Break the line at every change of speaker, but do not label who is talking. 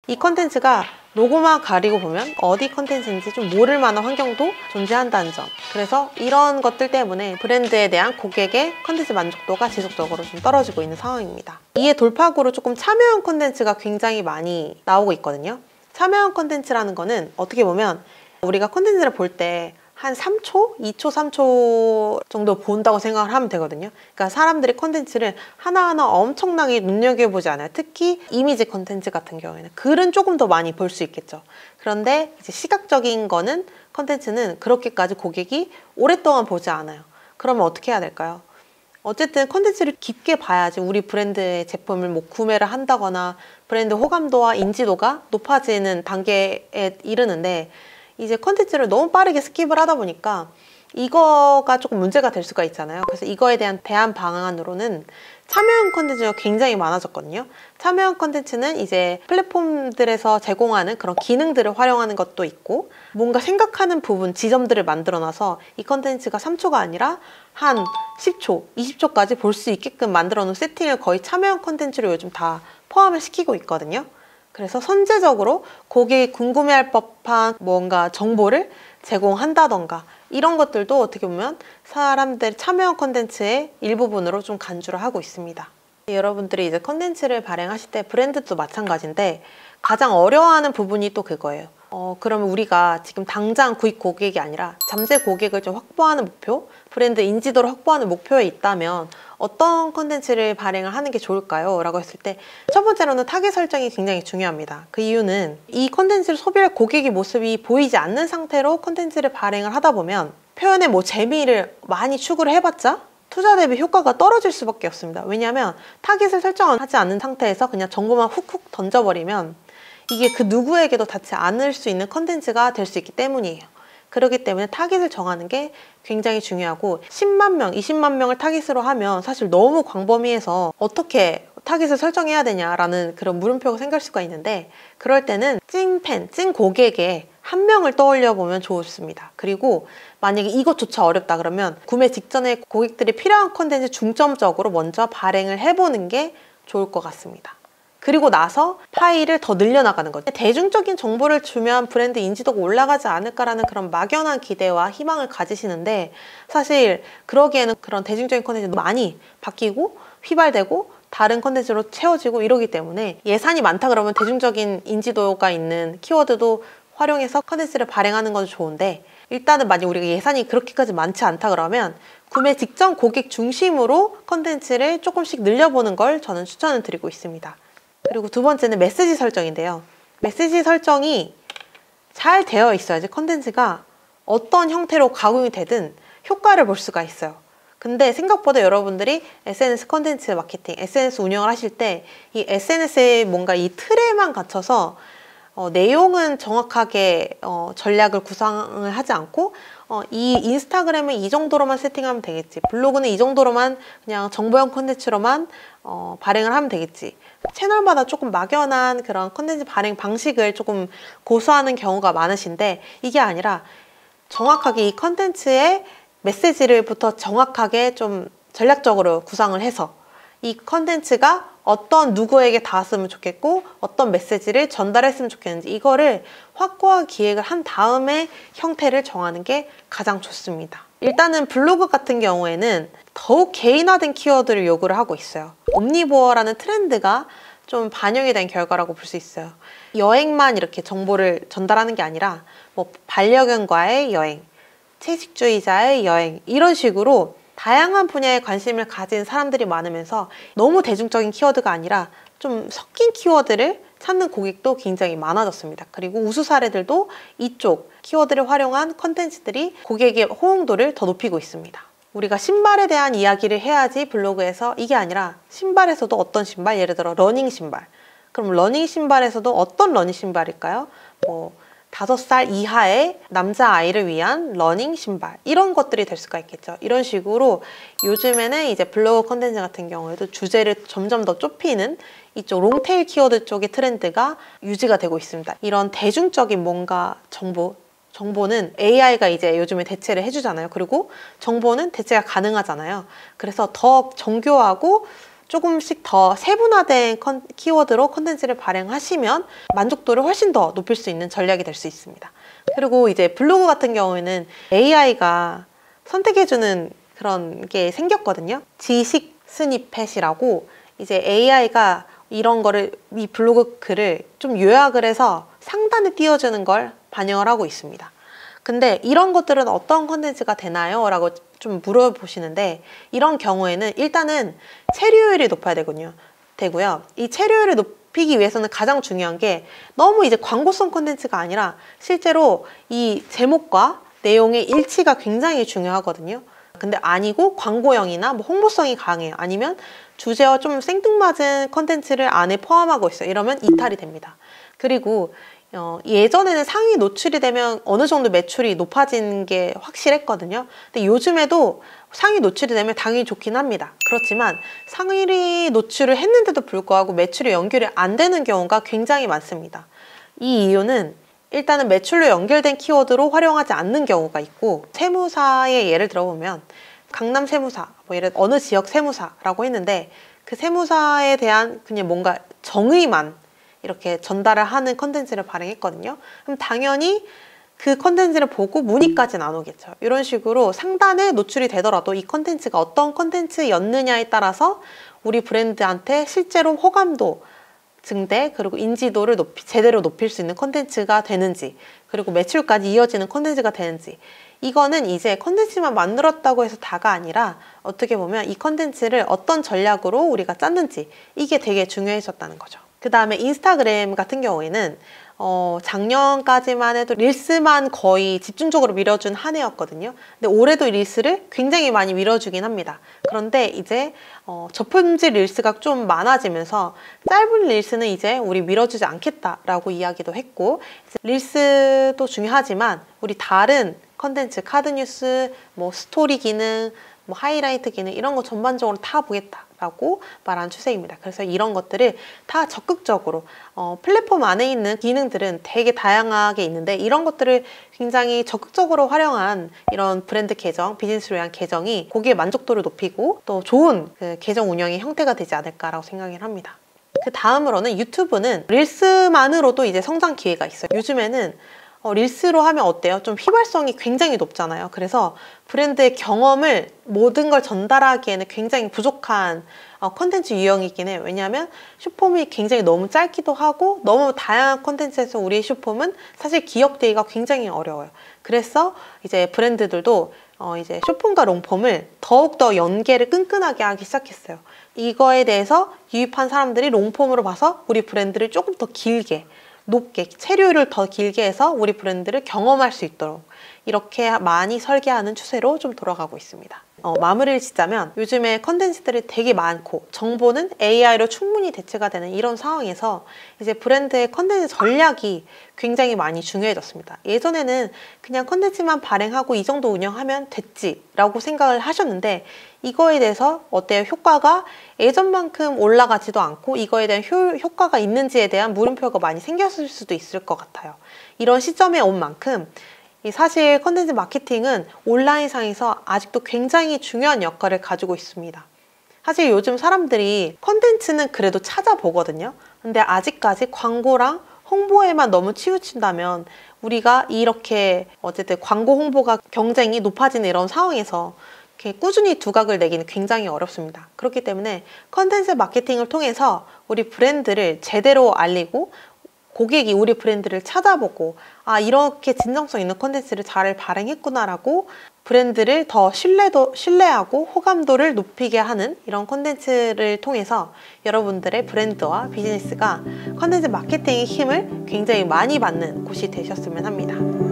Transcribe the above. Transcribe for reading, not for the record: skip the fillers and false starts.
이 컨텐츠가 로고만 가리고 보면 어디 컨텐츠인지 좀 모를 만한 환경도 존재한다는 점. 그래서 이런 것들 때문에 브랜드에 대한 고객의 컨텐츠 만족도가 지속적으로 좀 떨어지고 있는 상황입니다. 이에 돌파구로 조금 참여형 컨텐츠가 굉장히 많이 나오고 있거든요. 참여형 컨텐츠라는 거는 어떻게 보면 우리가 컨텐츠를 볼 때 한 3초? 2초, 3초 정도 본다고 생각을 하면 되거든요. 그러니까 사람들이 컨텐츠를 하나하나 엄청나게 눈여겨보지 않아요. 특히 이미지 컨텐츠 같은 경우에는 글은 조금 더 많이 볼 수 있겠죠. 그런데 이제 시각적인 거는 컨텐츠는 그렇게까지 고객이 오랫동안 보지 않아요. 그러면 어떻게 해야 될까요? 어쨌든 컨텐츠를 깊게 봐야지 우리 브랜드의 제품을 뭐 구매를 한다거나 브랜드 호감도와 인지도가 높아지는 단계에 이르는데, 이제 컨텐츠를 너무 빠르게 스킵을 하다 보니까 이거가 조금 문제가 될 수가 있잖아요. 그래서 이거에 대한 대안 방안으로는 참여형 컨텐츠가 굉장히 많아졌거든요. 참여형 컨텐츠는 이제 플랫폼들에서 제공하는 그런 기능들을 활용하는 것도 있고, 뭔가 생각하는 부분, 지점들을 만들어놔서 이 컨텐츠가 3초가 아니라 한 10초, 20초까지 볼 수 있게끔 만들어 놓은 세팅을 거의 참여형 컨텐츠로 요즘 다 포함을 시키고 있거든요. 그래서 선제적으로 고객이 궁금해할 법한 뭔가 정보를 제공한다던가 이런 것들도 어떻게 보면 사람들 참여형 컨텐츠의 일부분으로 좀 간주를 하고 있습니다. 여러분들이 이제 컨텐츠를 발행하실 때 브랜드도 마찬가지인데 가장 어려워하는 부분이 또 그거예요. 그러면 우리가 지금 당장 구입 고객이 아니라 잠재 고객을 좀 확보하는 목표, 브랜드 인지도를 확보하는 목표에 있다면 어떤 컨텐츠를 발행을 하는 게 좋을까요? 라고 했을 때 첫 번째로는 타겟 설정이 굉장히 중요합니다. 그 이유는 이 컨텐츠를 소비할 고객의 모습이 보이지 않는 상태로 컨텐츠를 발행을 하다 보면 표현의 뭐 재미를 많이 추구를 해봤자 투자 대비 효과가 떨어질 수밖에 없습니다. 왜냐하면 타겟을 설정하지 않는 상태에서 그냥 정보만 훅훅 던져버리면 이게 그 누구에게도 닿지 않을 수 있는 컨텐츠가 될 수 있기 때문이에요. 그렇기 때문에 타깃을 정하는 게 굉장히 중요하고, 10만 명, 20만 명을 타깃으로 하면 사실 너무 광범위해서 어떻게 타깃을 설정해야 되냐라는 그런 물음표가 생길 수가 있는데, 그럴 때는 찐팬, 찐 고객의 한 명을 떠올려 보면 좋습니다. 그리고 만약에 이것조차 어렵다 그러면 구매 직전에 고객들이 필요한 컨텐츠 중점적으로 먼저 발행을 해보는 게 좋을 것 같습니다. 그리고 나서 파일을 더 늘려나가는 거죠. 대중적인 정보를 주면 브랜드 인지도가 올라가지 않을까라는 그런 막연한 기대와 희망을 가지시는데, 사실 그러기에는 그런 대중적인 컨텐츠도 많이 바뀌고 휘발되고 다른 컨텐츠로 채워지고 이러기 때문에 예산이 많다 그러면 대중적인 인지도가 있는 키워드도 활용해서 컨텐츠를 발행하는 건 좋은데, 일단은 만약 우리가 예산이 그렇게까지 많지 않다 그러면 구매 직전 고객 중심으로 컨텐츠를 조금씩 늘려보는 걸 저는 추천을 드리고 있습니다. 그리고 두 번째는 메시지 설정인데요. 메시지 설정이 잘 되어 있어야지 컨텐츠가 어떤 형태로 가공이 되든 효과를 볼 수가 있어요. 근데 생각보다 여러분들이 SNS 컨텐츠 마케팅, SNS 운영을 하실 때 이 SNS의 뭔가 이 틀에만 갇혀서 내용은 정확하게 전략을 구상을 하지 않고 이 인스타그램은 이 정도로만 세팅하면 되겠지, 블로그는 이 정도로만 그냥 정보형 콘텐츠로만 발행을 하면 되겠지, 채널마다 조금 막연한 그런 콘텐츠 발행 방식을 조금 고수하는 경우가 많으신데, 이게 아니라 정확하게 이 콘텐츠의 메시지를부터 정확하게 좀 전략적으로 구상을 해서 이 콘텐츠가 어떤 누구에게 닿았으면 좋겠고 어떤 메시지를 전달했으면 좋겠는지 이거를 확고한 기획을 한 다음에 형태를 정하는 게 가장 좋습니다. 일단은 블로그 같은 경우에는 더욱 개인화된 키워드를 요구를 하고 있어요. 옴니보어라는 트렌드가 좀 반영이 된 결과라고 볼 수 있어요. 여행만 이렇게 정보를 전달하는 게 아니라 뭐 반려견과의 여행, 채식주의자의 여행, 이런 식으로 다양한 분야에 관심을 가진 사람들이 많으면서 너무 대중적인 키워드가 아니라 좀 섞인 키워드를 찾는 고객도 굉장히 많아졌습니다. 그리고 우수 사례들도 이쪽 키워드를 활용한 컨텐츠들이 고객의 호응도를 더 높이고 있습니다. 우리가 신발에 대한 이야기를 해야지 블로그에서, 이게 아니라 신발에서도 어떤 신발, 예를 들어 러닝 신발, 그럼 러닝 신발에서도 어떤 러닝 신발일까요? 5살 이하의 남자아이를 위한 러닝 신발, 이런 것들이 될 수가 있겠죠. 이런 식으로 요즘에는 이제 블로그 컨텐츠 같은 경우에도 주제를 점점 더 좁히는 이쪽 롱테일 키워드 쪽의 트렌드가 유지가 되고 있습니다. 이런 대중적인 뭔가 정보는 AI가 이제 요즘에 대체를 해주잖아요. 그리고 정보는 대체가 가능하잖아요. 그래서 더 정교하고 조금씩 더 세분화된 키워드로 컨텐츠를 발행하시면 만족도를 훨씬 더 높일 수 있는 전략이 될 수 있습니다. 그리고 이제 블로그 같은 경우에는 AI가 선택해주는 그런 게 생겼거든요. 지식 스니펫이라고 이제 AI가 이런 거를, 이 블로그 글을 좀 요약을 해서 상단에 띄워주는 걸 반영을 하고 있습니다. 근데 이런 것들은 어떤 컨텐츠가 되나요? 라고 좀 물어보시는데, 이런 경우에는 일단은 체류율이 높아야 되고요. 이 체류율을 높이기 위해서는 가장 중요한 게 너무 이제 광고성 컨텐츠가 아니라 실제로 이 제목과 내용의 일치가 굉장히 중요하거든요. 근데 아니고 광고형이나 뭐 홍보성이 강해요. 아니면 주제와 좀 생뚱맞은 컨텐츠를 안에 포함하고 있어요. 이러면 이탈이 됩니다. 그리고 예전에는 상위 노출이 되면 어느 정도 매출이 높아진 게 확실했거든요. 근데 요즘에도 상위 노출이 되면 당연히 좋긴 합니다. 그렇지만 상위 노출을 했는데도 불구하고 매출이 연결이 안 되는 경우가 굉장히 많습니다. 이 이유는 일단은 매출로 연결된 키워드로 활용하지 않는 경우가 있고, 세무사의 예를 들어보면 강남 세무사, 뭐 예를 들어 어느 지역 세무사라고 했는데 그 세무사에 대한 그냥 뭔가 정의만 이렇게 전달을 하는 컨텐츠를 발행했거든요. 그럼 당연히 그 컨텐츠를 보고 문의까지는 안 오겠죠. 이런 식으로 상단에 노출이 되더라도 이 컨텐츠가 어떤 컨텐츠였느냐에 따라서 우리 브랜드한테 실제로 호감도 증대, 그리고 인지도를 제대로 높일 수 있는 컨텐츠가 되는지, 그리고 매출까지 이어지는 컨텐츠가 되는지, 이거는 이제 컨텐츠만 만들었다고 해서 다가 아니라 어떻게 보면 이 컨텐츠를 어떤 전략으로 우리가 짰는지, 이게 되게 중요해졌다는 거죠. 그 다음에 인스타그램 같은 경우에는 작년까지만 해도 릴스만 거의 집중적으로 밀어준 한 해였거든요. 근데 올해도 릴스를 굉장히 많이 밀어주긴 합니다. 그런데 이제 저품질 릴스가 좀 많아지면서 짧은 릴스는 이제 우리 밀어주지 않겠다라고 이야기도 했고, 릴스도 중요하지만 우리 다른 컨텐츠, 카드뉴스, 뭐 스토리 기능, 뭐 하이라이트 기능, 이런 거 전반적으로 다 보겠다라고 말한 추세입니다. 그래서 이런 것들을 다 적극적으로 플랫폼 안에 있는 기능들은 되게 다양하게 있는데, 이런 것들을 굉장히 적극적으로 활용한 이런 브랜드 계정, 비즈니스를 위한 계정이 고객의 만족도를 높이고 또 좋은 그 계정 운영의 형태가 되지 않을까라고 생각을 합니다. 그 다음으로는 유튜브는 릴스만으로도 이제 성장 기회가 있어요. 요즘에는 릴스로 하면 어때요? 좀 휘발성이 굉장히 높잖아요. 그래서 브랜드의 경험을 모든 걸 전달하기에는 굉장히 부족한 컨텐츠 유형이긴 해요. 왜냐하면 숏폼이 굉장히 너무 짧기도 하고 너무 다양한 컨텐츠에서 우리의 숏폼은 사실 기억되기가 굉장히 어려워요. 그래서 이제 브랜드들도 이제 숏폼과 롱폼을 더욱더 연계를 끈끈하게 하기 시작했어요. 이거에 대해서 유입한 사람들이 롱폼으로 봐서 우리 브랜드를 조금 더 길게, 높게, 체류를 더 길게 해서 우리 브랜드를 경험할 수 있도록 이렇게 많이 설계하는 추세로 좀 돌아가고 있습니다. 마무리를 짓자면 요즘에 컨텐츠들이 되게 많고 정보는 AI로 충분히 대체가 되는 이런 상황에서 이제 브랜드의 컨텐츠 전략이 굉장히 많이 중요해졌습니다. 예전에는 그냥 컨텐츠만 발행하고 이 정도 운영하면 됐지라고 생각을 하셨는데, 이거에 대해서 어때요? 효과가 예전만큼 올라가지도 않고 이거에 대한 효과가 있는지에 대한 물음표가 많이 생겼을 수도 있을 것 같아요. 이런 시점에 온 만큼 사실 컨텐츠 마케팅은 온라인상에서 아직도 굉장히 중요한 역할을 가지고 있습니다. 사실 요즘 사람들이 컨텐츠는 그래도 찾아보거든요. 근데 아직까지 광고랑 홍보에만 너무 치우친다면 우리가 이렇게 어쨌든 광고 홍보가 경쟁이 높아지는 이런 상황에서 이렇게 꾸준히 두각을 내기는 굉장히 어렵습니다. 그렇기 때문에 컨텐츠 마케팅을 통해서 우리 브랜드를 제대로 알리고 고객이 우리 브랜드를 찾아보고 이렇게 진정성 있는 콘텐츠를 잘 발행했구나 라고 브랜드를 더 신뢰하고 호감도를 높이게 하는 이런 콘텐츠를 통해서 여러분들의 브랜드와 비즈니스가 컨텐츠 마케팅의 힘을 굉장히 많이 받는 곳이 되셨으면 합니다.